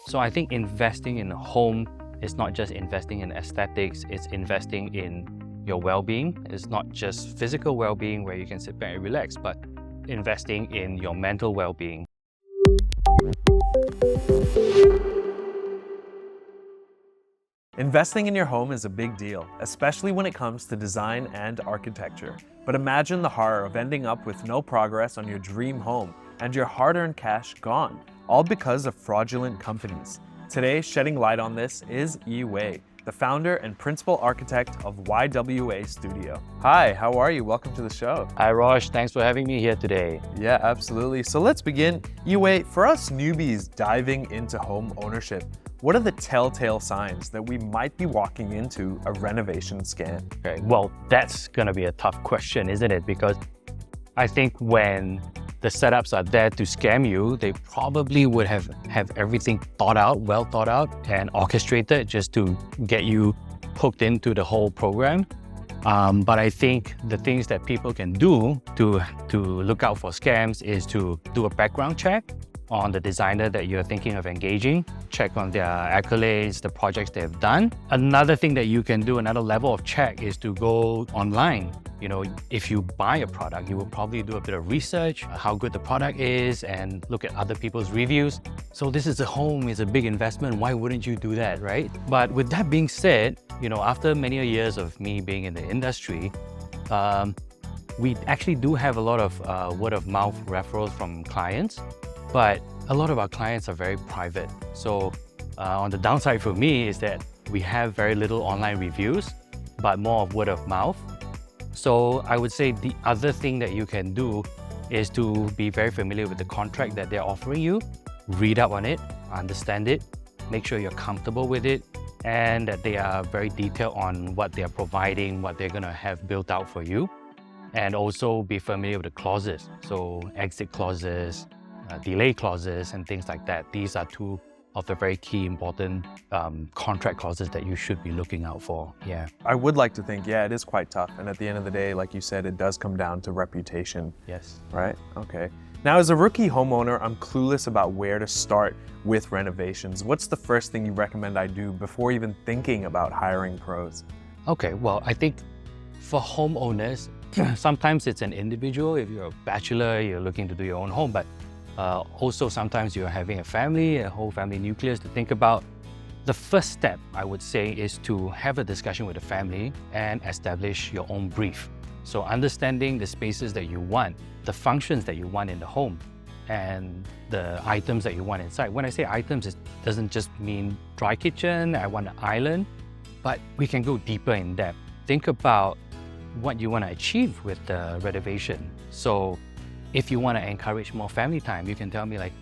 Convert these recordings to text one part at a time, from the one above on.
So I think investing in a home is not just investing in aesthetics, it's investing in your well-being. It's not just physical well-being where you can sit back and relax, but investing in your mental well-being. Investing in your home is a big deal, especially when it comes to design and architecture. But imagine the horror of ending up with no progress on your dream home and your hard-earned cash gone, all because of fraudulent companies. Today, shedding light on this is Yue Wei, the founder and principal architect of YWA Studio. Hi, how are you? Welcome to the show. Hi Rosh, thanks for having me here today. Yeah, absolutely. So let's begin. Yue Wei, for us newbies diving into home ownership, what are the telltale signs that we might be walking into a renovation scam? Okay, well, that's going to be a tough question, isn't it? Because I think when the setups are there to scam you, they probably would have everything well thought out and orchestrated just to get you hooked into the whole program. But I think the things that people can do to look out for scams is to do a background check on the designer that you're thinking of engaging, check on their accolades, the projects they've done. Another thing that you can do, another level of check, is to go online. You know, if you buy a product, you will probably do a bit of research, how good the product is, and look at other people's reviews. So this is a home, it's a big investment. Why wouldn't you do that, right? But with that being said, you know, after many years of me being in the industry, we actually do have a lot of word of mouth referrals from clients. But a lot of our clients are very private. So on the downside for me is that we have very little online reviews, but more of word of mouth. So I would say the other thing that you can do is to be very familiar with the contract that they're offering you, read up on it, understand it, make sure you're comfortable with it, and that they are very detailed on what they're providing, what they're gonna have built out for you. And also be familiar with the clauses. So exit clauses, delay clauses and things like that. These are two of the very key important contract clauses that you should be looking out for. Yeah. I would like to think, yeah, it is quite tough. And at the end of the day, like you said, it does come down to reputation. Yes. Right? Okay. Now, as a rookie homeowner, I'm clueless about where to start with renovations. What's the first thing you recommend I do before even thinking about hiring pros? Okay, well, I think for homeowners, sometimes it's an individual. If you're a bachelor, you're looking to do your own home, but also sometimes you're having a family, a whole family nucleus to think about. The first step, I would say, is to have a discussion with the family and establish your own brief. So understanding the spaces that you want, the functions that you want in the home, and the items that you want inside. When I say items, it doesn't just mean dry kitchen, I want an island, but we can go deeper in depth. Think about what you want to achieve with the renovation. So if you want to encourage more family time, you can tell me like,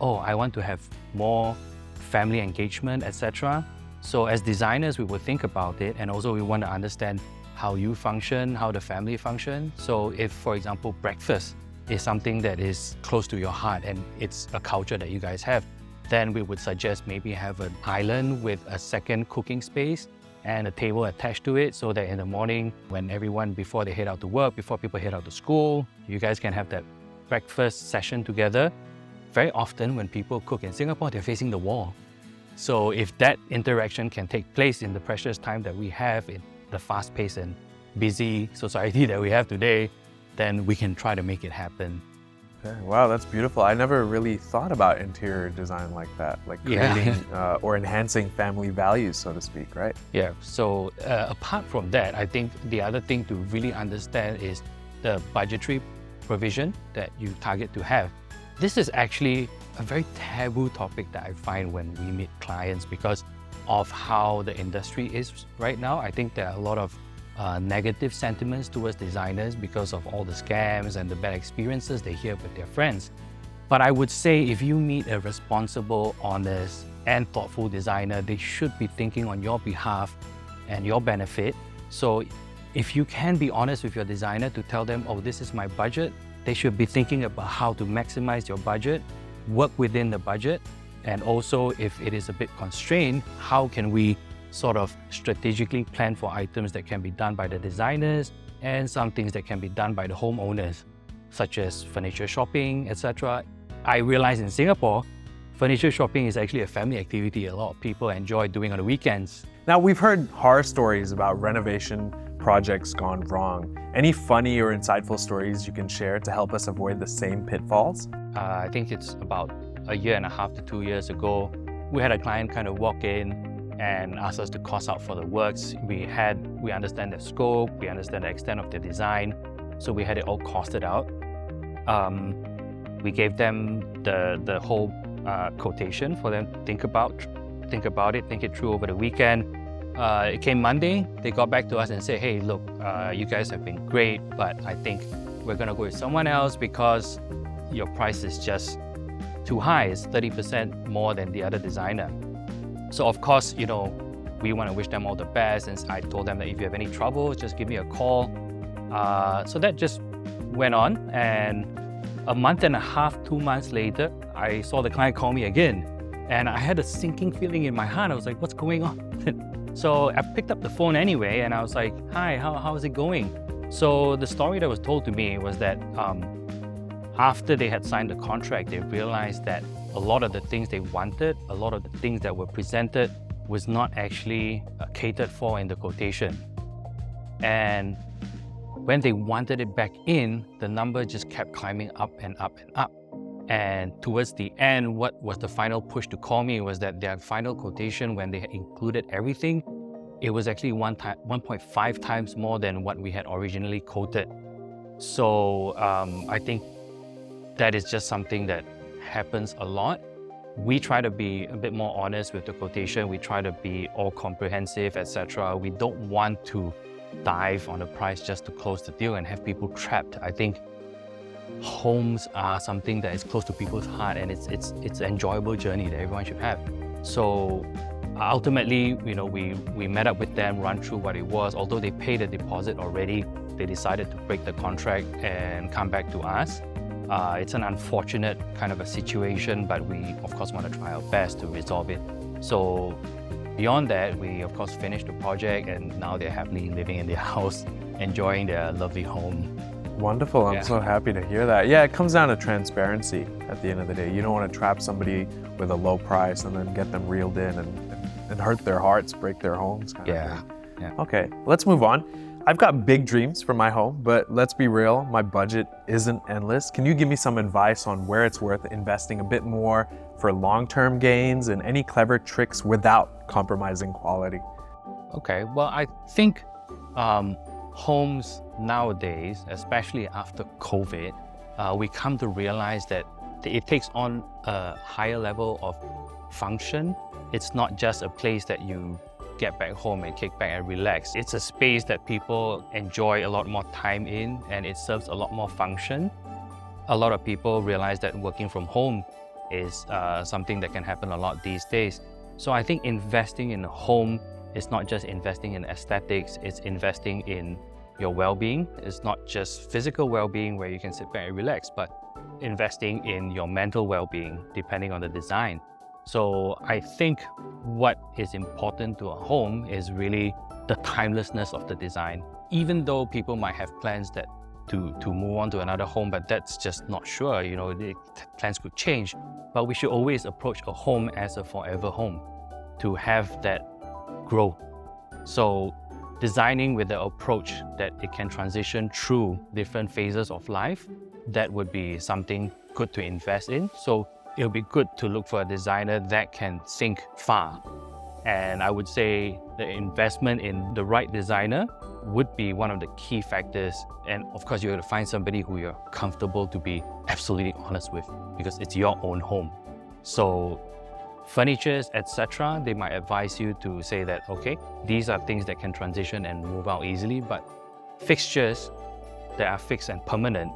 oh, I want to have more family engagement, etc. So as designers, we will think about it, and also we want to understand how you function, how the family function. So if, for example, breakfast is something that is close to your heart and it's a culture that you guys have, then we would suggest maybe have an island with a second cooking space and a table attached to it, so that in the morning, when everyone, before they head out to work, before people head out to school, you guys can have that breakfast session together. Very often when people cook in Singapore, they're facing the wall. So if that interaction can take place in the precious time that we have in the fast-paced and busy society that we have today, then we can try to make it happen. Okay. Wow, that's beautiful. I never really thought about interior design like that, like creating or enhancing family values, so to speak, right? Yeah, so apart from that, I think the other thing to really understand is the budgetary provision that you target to have. This is actually a very taboo topic that I find when we meet clients because of how the industry is right now. I think there are a lot of negative sentiments towards designers because of all the scams and the bad experiences they hear with their friends. But I would say if you meet a responsible, honest, and thoughtful designer, they should be thinking on your behalf and your benefit. So if you can be honest with your designer to tell them, oh, this is my budget, they should be thinking about how to maximize your budget, work within the budget, and also if it is a bit constrained, how can we sort of strategically plan for items that can be done by the designers and some things that can be done by the homeowners, such as furniture shopping, etc. I realize in Singapore, furniture shopping is actually a family activity a lot of people enjoy doing on the weekends. Now, we've heard horror stories about renovation projects gone wrong. Any funny or insightful stories you can share to help us avoid the same pitfalls? I think it's about a year and a half to 2 years ago. We had a client kind of walk in and ask us to cost out for the works. We understand the scope, we understand the extent of the design, so we had it all costed out. We gave them the whole quotation for them to think about it, think it through over the weekend. It came Monday, they got back to us and said, hey, look, you guys have been great, but I think we're gonna go with someone else because your price is just too high. It's 30% more than the other designer. So of course, we want to wish them all the best, and I told them that if you have any trouble, just give me a call. So that just went on, and a month and a half, 2 months later, I saw the client call me again, and I had a sinking feeling in my heart. I was like, what's going on? So I picked up the phone anyway, and I was like, hi, how is it going? So the story that was told to me was that after they had signed the contract, they realized that a lot of the things they wanted, a lot of the things that were presented was not actually catered for in the quotation. And when they wanted it back in, the number just kept climbing up and up and up. And towards the end, what was the final push to call me was that their final quotation, when they had included everything, it was actually 1.5 times more than what we had originally quoted. So I think that is just something that happens a lot. We try to be a bit more honest with the quotation. We try to be all comprehensive, etc. We don't want to dive on the price just to close the deal and have people trapped. I think homes are something that is close to people's heart, and it's an enjoyable journey that everyone should have. So ultimately, we met up with them, run through what it was. Although they paid a deposit already, they decided to break the contract and come back to us. It's an unfortunate kind of a situation, but we of course want to try our best to resolve it. So beyond that, we of course finished the project, and now they're happily living in their house, enjoying their lovely home. Wonderful, I'm so happy to hear that. Yeah, it comes down to transparency at the end of the day. You don't want to trap somebody with a low price and then get them reeled in and hurt their hearts, break their homes. Yeah. Okay, let's move on. I've got big dreams for my home, but let's be real, my budget isn't endless. Can you give me some advice on where it's worth investing a bit more for long-term gains and any clever tricks without compromising quality? Okay, well, I think homes nowadays, especially after COVID, we come to realize that it takes on a higher level of function. It's not just a place that you get back home and kick back and relax. It's a space that people enjoy a lot more time in, and it serves a lot more function. A lot of people realize that working from home is something that can happen a lot these days. So I think investing in a home is not just investing in aesthetics, it's investing in your well-being. It's not just physical well-being where you can sit back and relax, but investing in your mental well-being depending on the design. So I think what is important to a home is really the timelessness of the design. Even though people might have plans that to move on to another home, but that's just not sure, the plans could change. But we should always approach a home as a forever home to have that growth. So designing with the approach that it can transition through different phases of life, that would be something good to invest in. So it'll be good to look for a designer that can think far. And I would say the investment in the right designer would be one of the key factors. And of course, you have to find somebody who you're comfortable to be absolutely honest with, because it's your own home. So furnitures, etc., they might advise you to say that, okay, these are things that can transition and move out easily, but fixtures that are fixed and permanent,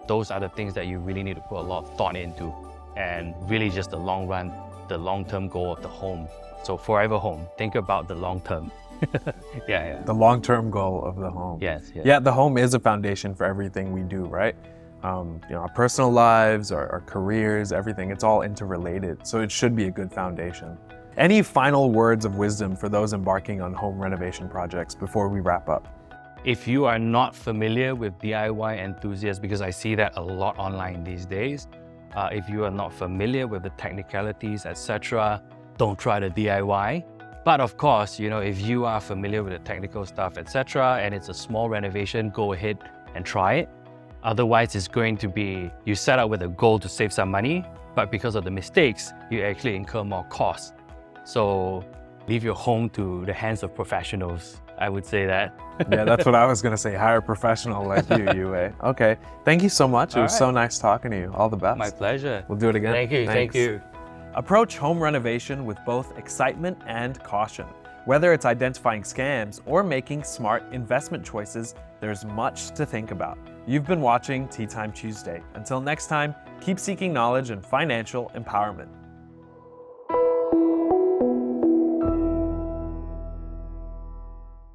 those are the things that you really need to put a lot of thought into, and really just the long run, the long-term goal of the home. So forever home, think about the long term. Yeah. The long-term goal of the home. Yes. Yeah, the home is a foundation for everything we do, right? Our personal lives, our careers, everything, it's all interrelated. So it should be a good foundation. Any final words of wisdom for those embarking on home renovation projects before we wrap up? If you are not familiar with DIY enthusiasts, because I see that a lot online these days, If you are not familiar with the technicalities, etc., don't try the DIY. But of course, if you are familiar with the technical stuff, etc., and it's a small renovation, go ahead and try it. Otherwise, it's going to be, you set out with a goal to save some money, but because of the mistakes, you actually incur more costs. So leave your home to the hands of professionals. I would say that. Yeah, that's what I was going to say. Hire a professional like you, Yue Wei. Okay. Thank you so much. It was so nice talking to you. All the best. My pleasure. We'll do it again. Thank you. Thanks. Thank you. Approach home renovation with both excitement and caution. Whether it's identifying scams or making smart investment choices, there's much to think about. You've been watching Teatime Tuesday. Until next time, keep seeking knowledge and financial empowerment.